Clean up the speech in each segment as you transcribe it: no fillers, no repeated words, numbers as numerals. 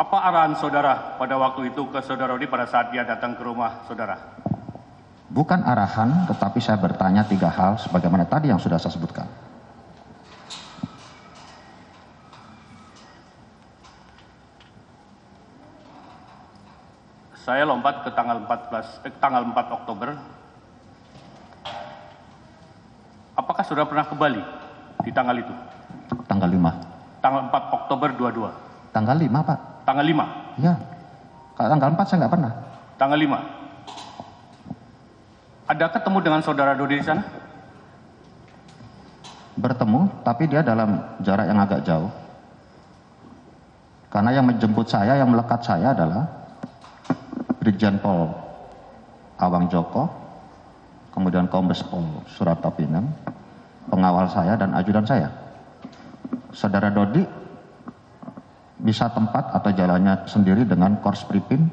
Apa arahan saudara pada waktu itu ke saudara Dodi pada saat dia datang ke rumah saudara? Bukan arahan, tetapi saya bertanya 3 hal sebagaimana tadi yang sudah saya sebutkan. Saya lompat ke tanggal 4 Oktober. Apakah saudara pernah ke Bali di tanggal itu? Tanggal 5. Tanggal 4 Oktober 22. Tanggal 5, Pak. Tanggal 5. Ya. Kalau tanggal 4 saya nggak pernah. Tanggal 5. Ada ketemu dengan saudara Dodi di sana? Bertemu, tapi dia dalam jarak yang agak jauh. Karena yang menjemput saya, yang melekat saya adalah Brigjen Pol Awang Joko, kemudian Kombes Pol Suratapinem, pengawal saya dan ajudan saya. Saudara Dodi bisa tempat atau jalannya sendiri dengan Kors Pripim,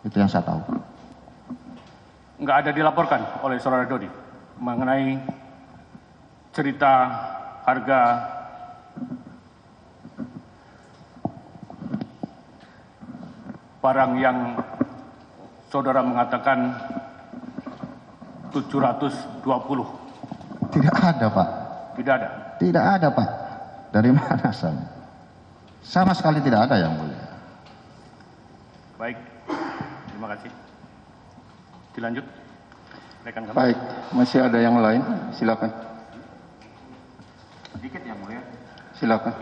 itu yang saya tahu. Nggak ada dilaporkan oleh saudara Dodi mengenai cerita harga barang yang saudara mengatakan 720. Tidak ada, Pak. Tidak ada. Tidak ada, Pak. Dari mana asalnya? Sama sekali tidak ada, yang mulia. Baik, terima kasih. Dilanjut, rekan kami. Baik, masih ada yang lain? Silakan. Sedikit, yang mulia. Silakan.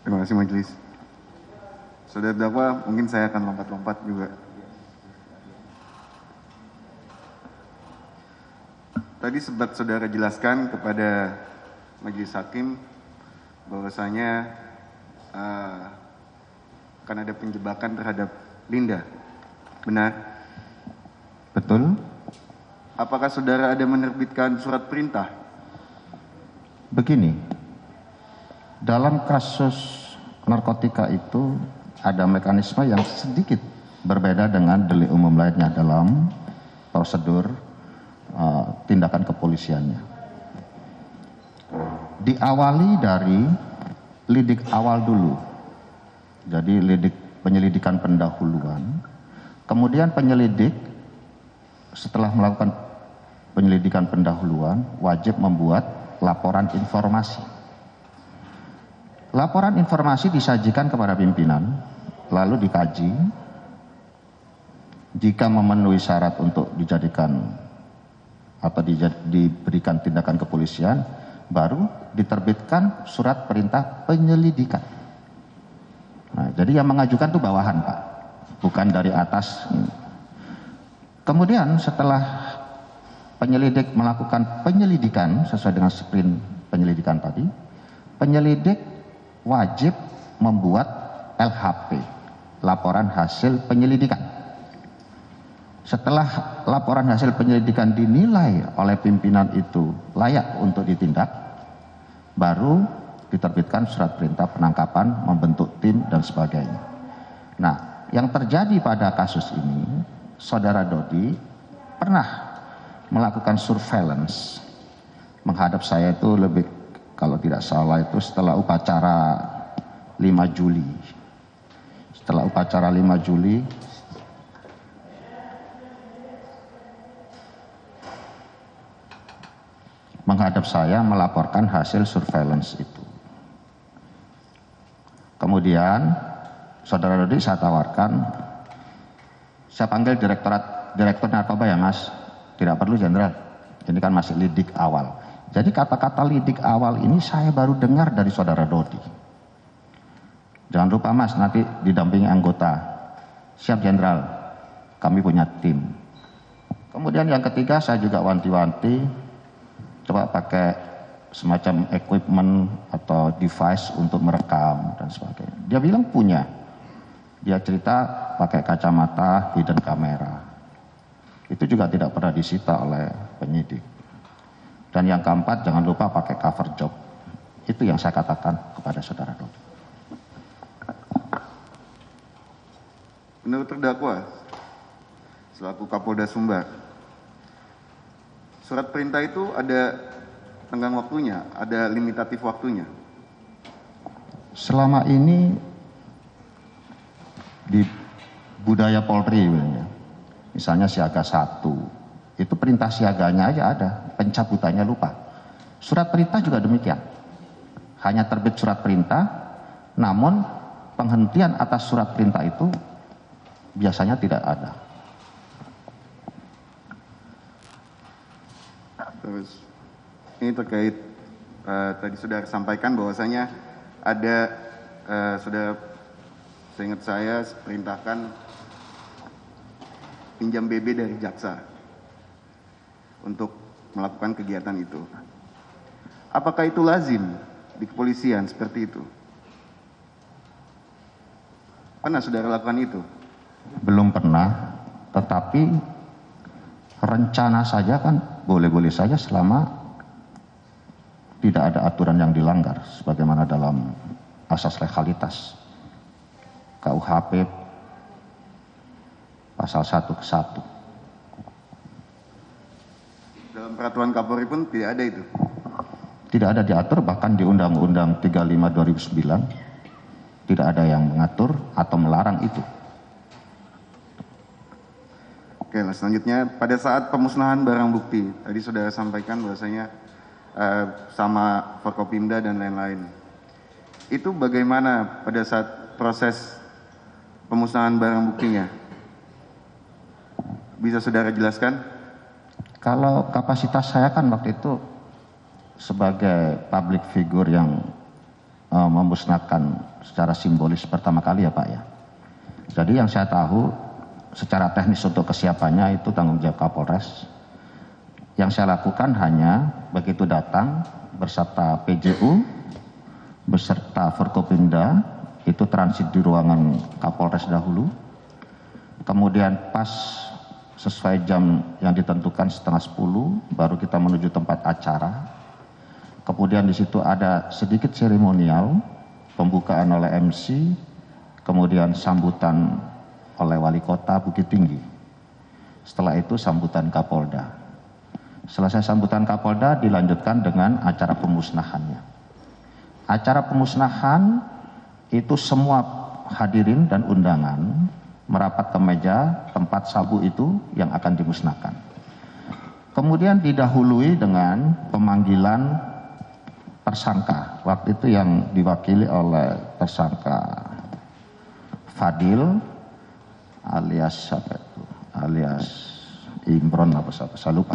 Terima kasih majelis. Saudara terdakwa, mungkin saya akan lompat-lompat juga. Tadi sempat saudara jelaskan kepada majelis hakim bahwasanya akan ada penjebakan terhadap Linda. Benar? Betul? Apakah saudara ada menerbitkan surat perintah? Begini, dalam kasus narkotika itu ada mekanisme yang sedikit berbeda dengan delik umum lainnya dalam prosedur tindakan kepolisiannya. Diawali dari lidik awal dulu, jadi penyelidikan pendahuluan, kemudian penyelidik setelah melakukan penyelidikan pendahuluan wajib membuat laporan informasi. Laporan informasi disajikan kepada pimpinan, lalu dikaji. Jika memenuhi syarat untuk dijadikan atau diberikan tindakan kepolisian, baru diterbitkan surat perintah penyelidikan. Nah, jadi yang mengajukan itu bawahan, Pak, bukan dari atas. Kemudian setelah penyelidik melakukan penyelidikan sesuai dengan sprint penyelidikan tadi, penyelidik wajib membuat LHP, laporan hasil penyelidikan. Setelah laporan hasil penyelidikan dinilai oleh pimpinan itu layak untuk ditindak, baru diterbitkan surat perintah penangkapan, membentuk tim dan sebagainya. Nah, yang terjadi pada kasus ini, saudara Dodi pernah melakukan surveillance menghadap saya itu lebih, kalau tidak salah itu setelah upacara 5 Juli. Setelah upacara 5 Juli, menghadap saya melaporkan hasil surveillance itu. Kemudian saudara Dodi saya tawarkan, saya panggil direktur narkoba ya Mas, tidak perlu jenderal, ini kan masih lidik awal. Jadi kata-kata lidik awal ini saya baru dengar dari saudara Dodi. Jangan lupa Mas, nanti didampingi anggota. Siap jenderal, kami punya tim. Kemudian yang ketiga saya juga wanti-wanti, coba pakai semacam equipment atau device untuk merekam dan sebagainya. Dia bilang punya. Dia cerita pakai kacamata hidden camera. Itu juga tidak pernah disita oleh penyidik. Dan yang keempat, jangan lupa pakai cover job. Itu yang saya katakan kepada saudara Dodi. Menurut terdakwa, selaku Kapolda Sumbar, surat perintah itu ada tenggang waktunya, ada limitatif waktunya? Selama ini di budaya Polri, misalnya siaga 1, itu perintah siaganya aja ada, pencabutannya lupa. Surat perintah juga demikian, hanya terbit surat perintah, namun penghentian atas surat perintah itu biasanya tidak ada. Terus ini terkait tadi sudah sampaikan bahwasanya ada sudah seingat saya perintahkan pinjam BB dari jaksa untuk melakukan kegiatan itu. Apakah itu lazim di kepolisian seperti itu? Pernah saudara lakukan itu? Belum pernah, tetapi rencana saja kan boleh-boleh saja selama tidak ada aturan yang dilanggar sebagaimana dalam asas legalitas KUHP pasal 1 ke 1. Dalam peraturan Kapolri pun tidak ada itu? Tidak ada diatur, bahkan di Undang-Undang 35 2009 tidak ada yang mengatur atau melarang itu. Oke, selanjutnya pada saat pemusnahan barang bukti, tadi saudara sampaikan bahwasanya sama Forkopimda dan lain-lain. Itu bagaimana pada saat proses pemusnahan barang buktinya? Bisa saudara jelaskan? Kalau kapasitas saya kan waktu itu sebagai public figure yang memusnahkan secara simbolis pertama kali ya Pak ya. Jadi yang saya tahu secara teknis untuk kesiapannya itu tanggung jawab Kapolres. Yang saya lakukan hanya begitu datang beserta PJU, beserta Forkopimda, itu transit di ruangan Kapolres dahulu. Kemudian pas sesuai jam yang ditentukan 9:30, baru kita menuju tempat acara. Kemudian di situ ada sedikit seremonial, pembukaan oleh MC, kemudian sambutan oleh Wali Kota Bukit Tinggi. Setelah itu sambutan Kapolda. Selesai sambutan Kapolda dilanjutkan dengan acara pemusnahannya. Acara pemusnahan itu semua hadirin dan undangan merapat ke meja tempat sabu itu yang akan dimusnahkan. Kemudian didahului dengan pemanggilan tersangka. Waktu itu yang diwakili oleh tersangka Fadil alias siapa itu? Alias Imron apa saya lupa.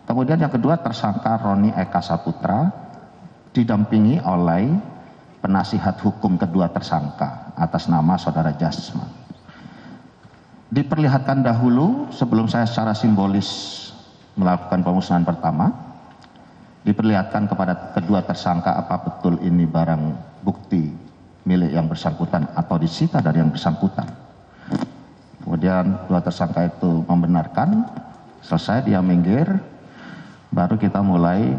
Kemudian yang kedua tersangka Roni Eka Saputra didampingi oleh penasihat hukum kedua tersangka atas nama saudara Jasman. Diperlihatkan dahulu sebelum saya secara simbolis melakukan pemusnahan pertama, diperlihatkan kepada kedua tersangka apa betul ini barang bukti milik yang bersangkutan atau disita dari yang bersangkutan. Kemudian dua tersangka itu membenarkan. Selesai dia minggir, baru kita mulai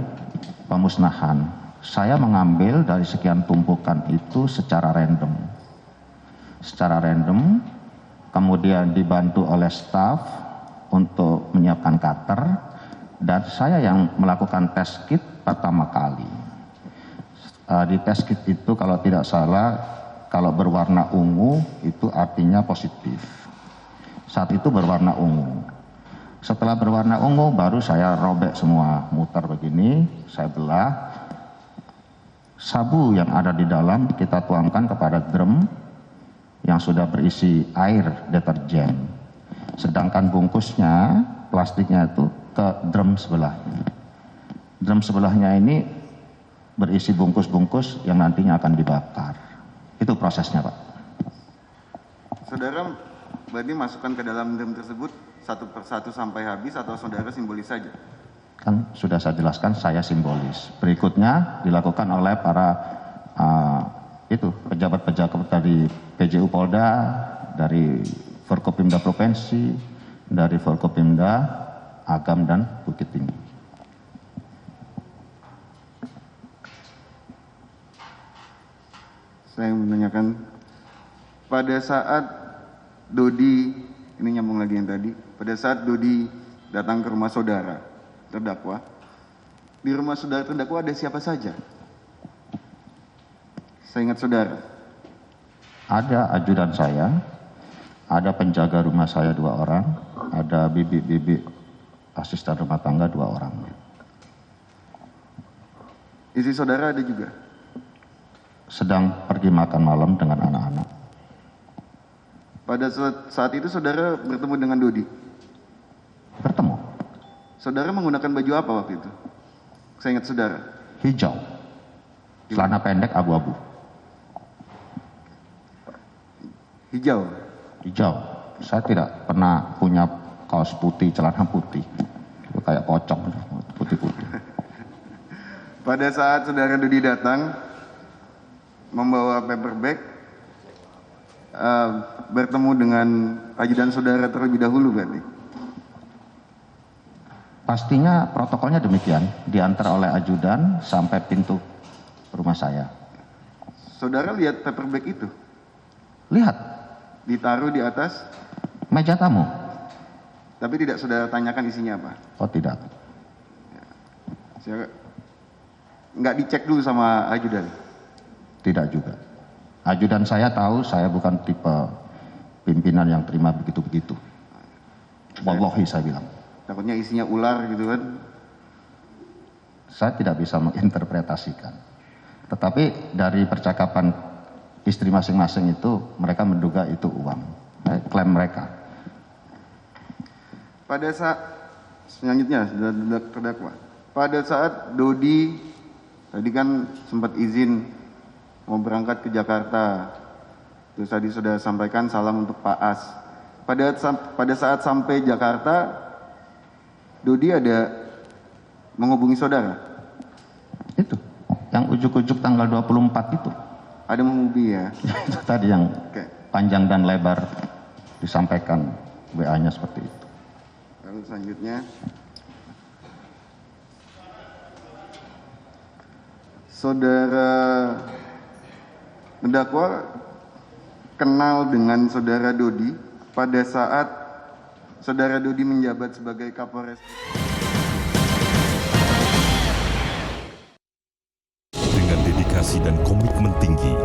pemusnahan. Saya mengambil dari sekian tumpukan itu secara random. Secara random, kemudian dibantu oleh staf untuk menyiapkan cutter, dan saya yang melakukan test kit pertama kali. Di test kit itu kalau tidak salah, kalau berwarna ungu itu artinya positif. Saat itu berwarna ungu. Setelah berwarna ungu baru saya robek semua, muter begini, saya belah. Sabu yang ada di dalam kita tuangkan kepada drum yang sudah berisi air deterjen. Sedangkan bungkusnya, plastiknya itu ke drum sebelahnya. Drum sebelahnya ini berisi bungkus-bungkus yang nantinya akan dibakar. Itu prosesnya Pak. Saudara berarti masukkan ke dalam drum tersebut satu persatu sampai habis atau saudara simbolis saja? Kan sudah saya jelaskan, saya simbolis. Berikutnya dilakukan oleh para pejabat-pejabat dari PJU Polda, dari Forkopimda Provinsi, dari Forkopimda Agam dan Bukit Tinggi. Saya menanyakan pada saat Dodi, ini nyambung lagi yang tadi, pada saat Dodi datang ke rumah saudara terdakwa, Di rumah saudara terdakwa ada siapa saja? Saya ingat saudara. Ada ajudan saya, ada penjaga rumah saya 2 orang, ada bibi-bibi asisten rumah tangga 2 orang. Istri saudara ada juga? Sedang pergi makan malam dengan anak-anak. Pada saat itu saudara bertemu dengan Dodi? Bertemu, Saudara menggunakan baju apa waktu itu? Saya ingat saudara. hijau, celana pendek abu-abu. Hijau. Hijau. Saya tidak pernah punya kaos putih, celana putih. Itu kayak pocong, putih-putih. Pada saat saudara Dodi datang membawa paper bag, bertemu dengan ajudan saudara terlebih dahulu berarti? Pastinya protokolnya demikian, diantar oleh ajudan sampai pintu rumah saya. Saudara lihat paper bag itu? Lihat, Ditaruh di atas, meja tamu. tapi tidak saudara tanyakan isinya apa? Oh tidak, Saya nggak dicek dulu sama ajudan. tidak juga. Ajudan saya tahu saya bukan tipe pimpinan yang terima begitu-begitu. Wallahi saya bilang. Takutnya isinya ular gitu kan. Saya tidak bisa menginterpretasikan. Tetapi dari percakapan istri masing-masing itu, mereka menduga itu uang. Klaim mereka. Pada saat selanjutnya sudah terdakwa. Pada saat Dodi tadi kan sempat izin mau berangkat ke Jakarta. Terus tadi sudah sampaikan salam untuk Pak As. Pada saat sampai Jakarta, Dodi ada menghubungi saudara? Itu yang ujuk-ujuk tanggal 24 itu. Ada menghubungi ya? Itu tadi yang Oke. panjang dan lebar disampaikan WA-nya seperti itu. Lalu selanjutnya, saudara terdakwa kenal dengan saudara Dodi pada saat saudara Dodi menjabat sebagai Kapolres. Dengan dedikasi dan komitmen tinggi,